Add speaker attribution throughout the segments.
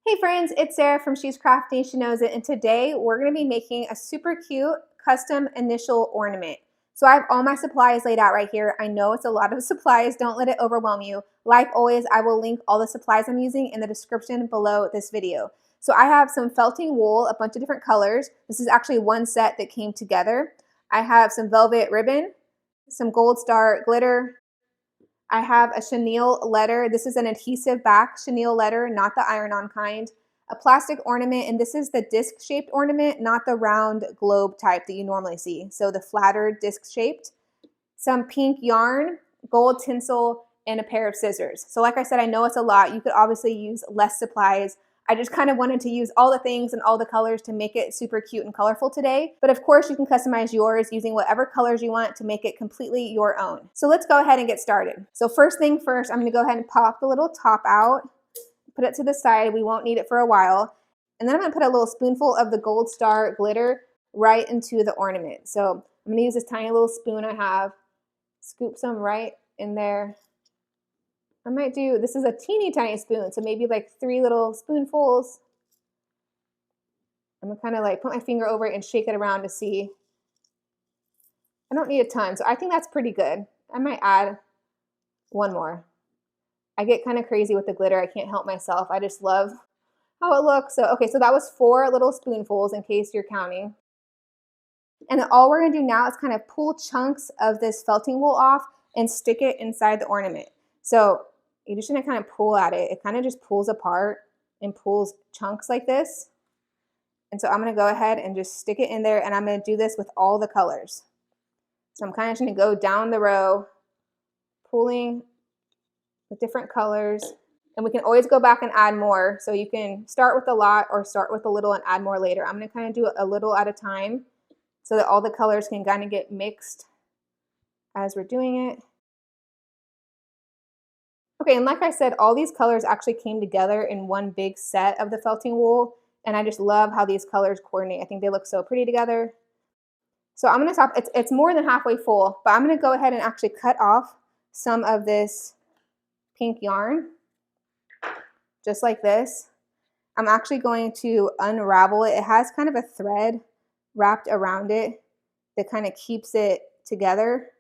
Speaker 1: Hey friends, it's Sarah from She's Crafty, She Knows It, and today we're going to be making a super cute custom initial ornament. So I have all my supplies laid out right here. I know it's a lot of supplies, don't let it overwhelm you. Like always, I will link all the supplies I'm using in the description below this video. So I have some felting wool, a bunch of different colors. This is actually one set that came together. I have some velvet ribbon, some gold star glitter, I have a chenille letter. This is an adhesive back chenille letter, not the iron-on kind. A plastic ornament, and this is the disc-shaped ornament, not the round globe type that you normally see. So the flatter disc-shaped. Some pink yarn, gold tinsel, and a pair of scissors. So like I said, I know it's a lot. You could obviously use less supplies. I just kind of wanted to use all the things and all the colors to make it super cute and colorful today. But of course you can customize yours using whatever colors you want to make it completely your own. So let's go ahead and get started. So first thing first, I'm gonna go ahead and pop the little top out, put it to the side. We won't need it for a while. And then I'm gonna put a little spoonful of the gold star glitter right into the ornament. So I'm gonna use this tiny little spoon I have, scoop some right in there. I might do, this is a teeny tiny spoon, so maybe like 3 little spoonfuls. I'm gonna kind of like put my finger over it and shake it around to see. I don't need a ton, so I think that's pretty good. I might add one more. I get kind of crazy with the glitter. I can't help myself. I just love how it looks. So, okay, so that was 4 little spoonfuls in case you're counting. And then all we're gonna do now is kind of pull chunks of this felting wool off and stick it inside the ornament. So you just gonna kind of pull at it. It kind of just pulls apart and pulls chunks like this. And so I'm gonna go ahead and just stick it in there, and I'm gonna do this with all the colors. So I'm kind of just gonna go down the row, pulling the different colors, and we can always go back and add more. So you can start with a lot or start with a little and add more later. I'm gonna kind of do it a little at a time so that all the colors can kind of get mixed as we're doing it. Okay, and like I said, all these colors actually came together in one big set of the felting wool, and I just love how these colors coordinate. I think they look so pretty together. So I'm gonna stop, it's more than halfway full, but I'm gonna go ahead and actually cut off some of this pink yarn, just like this. I'm actually going to unravel it. It has kind of a thread wrapped around it that kind of keeps it together.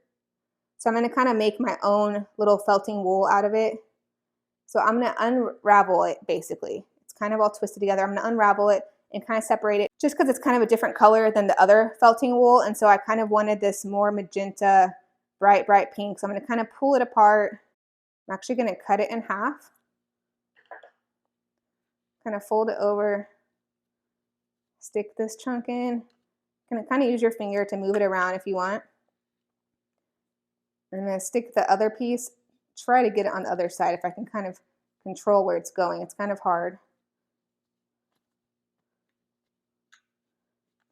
Speaker 1: So I'm going to kind of make my own little felting wool out of it. So I'm going to unravel it basically. It's kind of all twisted together. I'm going to unravel it and kind of separate it just because it's kind of a different color than the other felting wool. And so I kind of wanted this more magenta, bright pink. So I'm going to kind of pull it apart. I'm actually going to cut it in half. Kind of fold it over, stick this chunk in. Kind of use your finger to move it around if you want. I'm going to stick the other piece, try to get it on the other side if I can kind of control where it's going. It's kind of hard.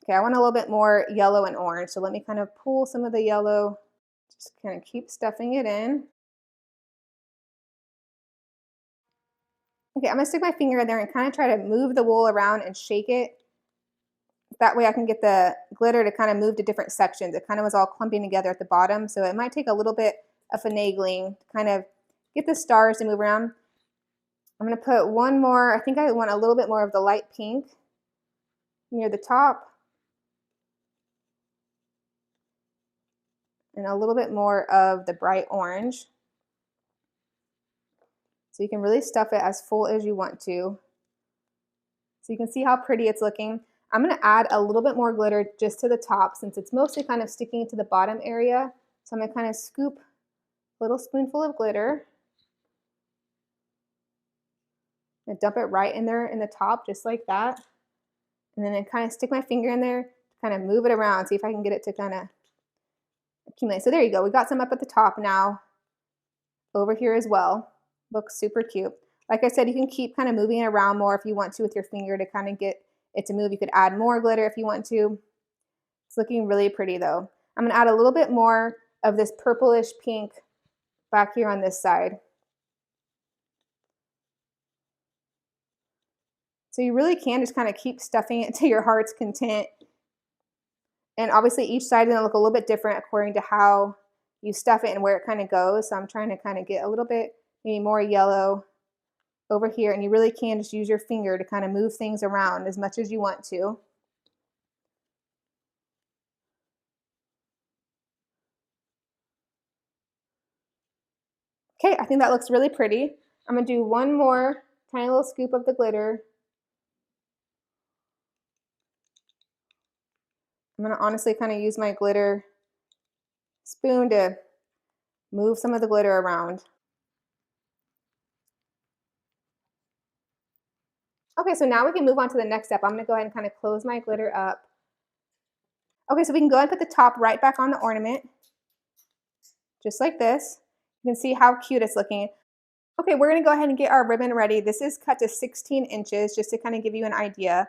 Speaker 1: Okay, I want a little bit more yellow and orange, so let me kind of pull some of the yellow, just kind of keep stuffing it in. Okay, I'm going to stick my finger in there and kind of try to move the wool around and shake it. That way I can get the glitter to kind of move to different sections. It kind of was all clumping together at the bottom, so it might take a little bit of finagling to kind of get the stars to move around. I'm going to put one more, I think I want a little bit more of the light pink near the top. And a little bit more of the bright orange. So you can really stuff it as full as you want to. So you can see how pretty it's looking. I'm going to add a little bit more glitter just to the top since it's mostly kind of sticking to the bottom area. So I'm going to kind of scoop a little spoonful of glitter and dump it right in there in the top just like that. And then I kind of stick my finger in there to kind of move it around, see if I can get it to kind of accumulate. So there you go. We got some up at the top now, over here as well. Looks super cute. Like I said, you can keep kind of moving it around more if you want to with your finger to kind of get it to move. You could add more glitter if you want to. It's looking really pretty though. I'm going to add a little bit more of this purplish pink back here on this side. So you really can just kind of keep stuffing it to your heart's content. And obviously each side is going to look a little bit different according to how you stuff it and where it kind of goes. So I'm trying to kind of get a little bit maybe more yellow over here, and you really can just use your finger to kind of move things around as much as you want to. Okay, I think that looks really pretty. I'm gonna do one more tiny little scoop of the glitter. I'm gonna honestly kind of use my glitter spoon to move some of the glitter around. Okay, so now we can move on to the next step. I'm gonna go ahead and kind of close my glitter up. Okay, so we can go ahead and put the top right back on the ornament, just like this. You can see how cute it's looking. Okay, we're gonna go ahead and get our ribbon ready. This is cut to 16 inches, just to kind of give you an idea.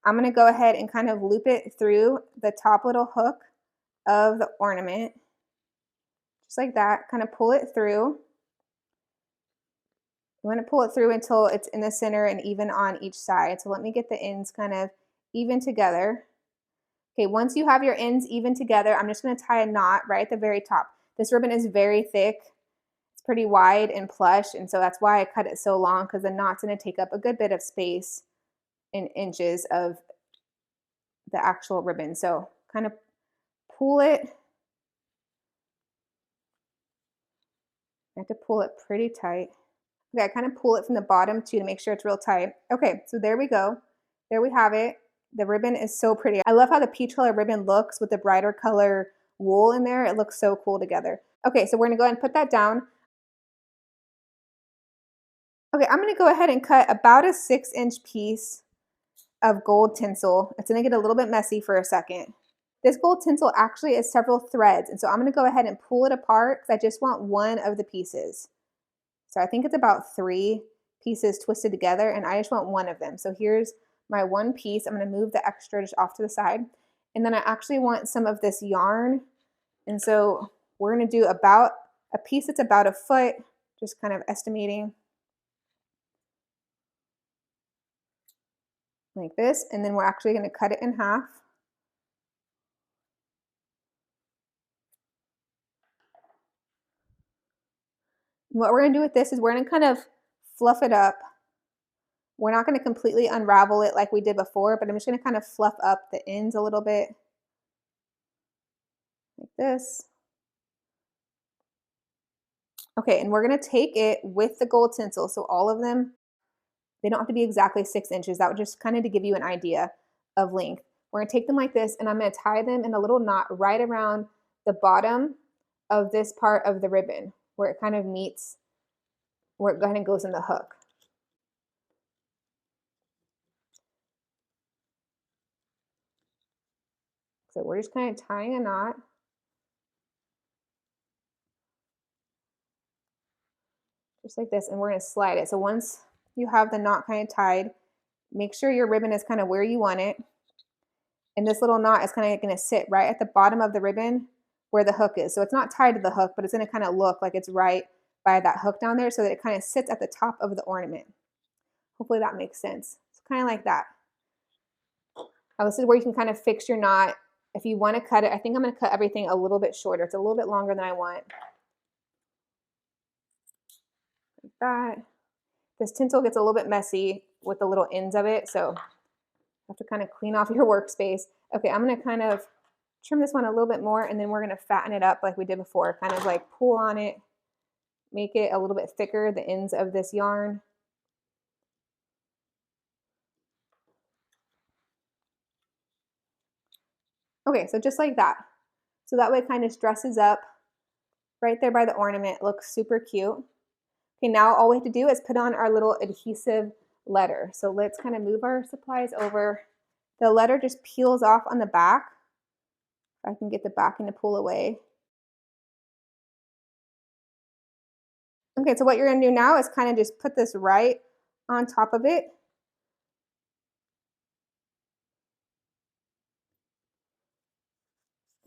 Speaker 1: I'm gonna go ahead and kind of loop it through the top little hook of the ornament, just like that. Kind of pull it through. I'm going to pull it through until it's in the center and even on each side. So let me get the ends kind of even together. Okay, once you have your ends even together, I'm just going to tie a knot right at the very top. This ribbon is very thick. It's pretty wide and plush, and so that's why I cut it so long, because the knot's going to take up a good bit of space in inches of the actual ribbon. So kind of pull it. I have to pull it pretty tight. Okay, I kind of pull it from the bottom too to make sure it's real tight. Okay, so there we go. There we have it. The ribbon is so pretty. I love how the peach color ribbon looks with the brighter color wool in there. It looks so cool together. Okay, so we're gonna go ahead and put that down. Okay, I'm gonna go ahead and cut about a 6-inch piece of gold tinsel. It's gonna get a little bit messy for a second. This gold tinsel actually is several threads, and so I'm gonna go ahead and pull it apart because I just want one of the pieces. So I think it's about 3 pieces twisted together, and I just want one of them. So here's my one piece. I'm going to move the extra just off to the side. And then I actually want some of this yarn. And so we're going to do about a piece that's about a foot, just kind of estimating like this. And then we're actually going to cut it in half. And what we're going to do with this is we're going to kind of fluff it up. We're not going to completely unravel it like we did before, but I'm just going to kind of fluff up the ends a little bit. Like this. Okay, and we're gonna take it with the gold tinsel. So all of them, they don't have to be exactly 6 inches. That would just kind of to give you an idea of length. We're gonna take them like this, and I'm gonna tie them in a little knot right around the bottom of this part of the ribbon where it kind of meets, where it kind of goes in the hook. So we're just kind of tying a knot. Just like this, and we're gonna slide it. So once you have the knot kind of tied, make sure your ribbon is kind of where you want it. And this little knot is kind of gonna sit right at the bottom of the ribbon where the hook is. So it's not tied to the hook, but it's gonna kind of look like it's right by that hook down there so that it kind of sits at the top of the ornament. Hopefully that makes sense. It's kind of like that. Now this is where you can kind of fix your knot. If you want to cut it, I think I'm going to cut everything a little bit shorter. It's a little bit longer than I want. Like that. This tinsel gets a little bit messy with the little ends of it, so you have to kind of clean off your workspace. Okay, I'm going to kind of trim this one a little bit more, and then we're going to fatten it up like we did before. Kind of like pull on it, make it a little bit thicker, the ends of this yarn. Okay, so just like that. So that way it kind of dresses up right there by the ornament. It looks super cute. Okay, now all we have to do is put on our little adhesive letter. So let's kind of move our supplies over. The letter just peels off on the back. I can get the backing to pull away. Okay, so what you're gonna do now is kind of just put this right on top of it.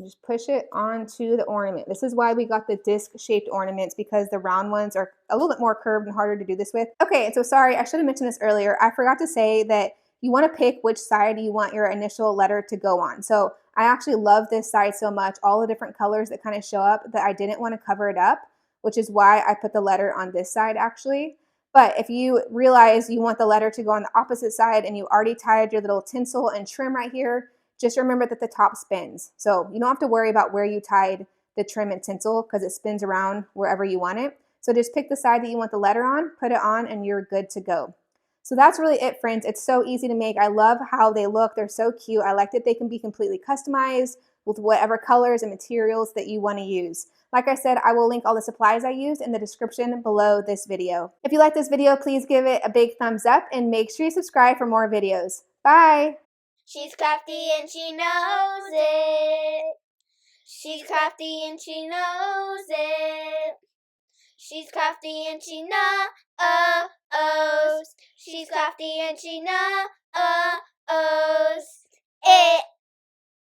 Speaker 1: Just push it onto the ornament. This is why we got the disc-shaped ornaments, because the round ones are a little bit more curved and harder to do this with. Okay, so sorry, I should have mentioned this earlier. I forgot to say that you want to pick which side you want your initial letter to go on. So I actually love this side so much, all the different colors that kind of show up, that I didn't want to cover it up, which is why I put the letter on this side actually. But if you realize you want the letter to go on the opposite side and you already tied your little tinsel and trim right here, just remember that the top spins. So you don't have to worry about where you tied the trim and tinsel because it spins around wherever you want it. So just pick the side that you want the letter on, put it on, and you're good to go. So that's really it, friends. It's so easy to make. I love how they look. They're so cute. I like that they can be completely customized with whatever colors and materials that you want to use. Like I said, I will link all the supplies I used in the description below this video. If you like this video, please give it a big thumbs up and make sure you subscribe for more videos. Bye!
Speaker 2: She's crafty and she knows it. She's crafty and she knows it. She's crafty and she knows. She's crafty and she knows it.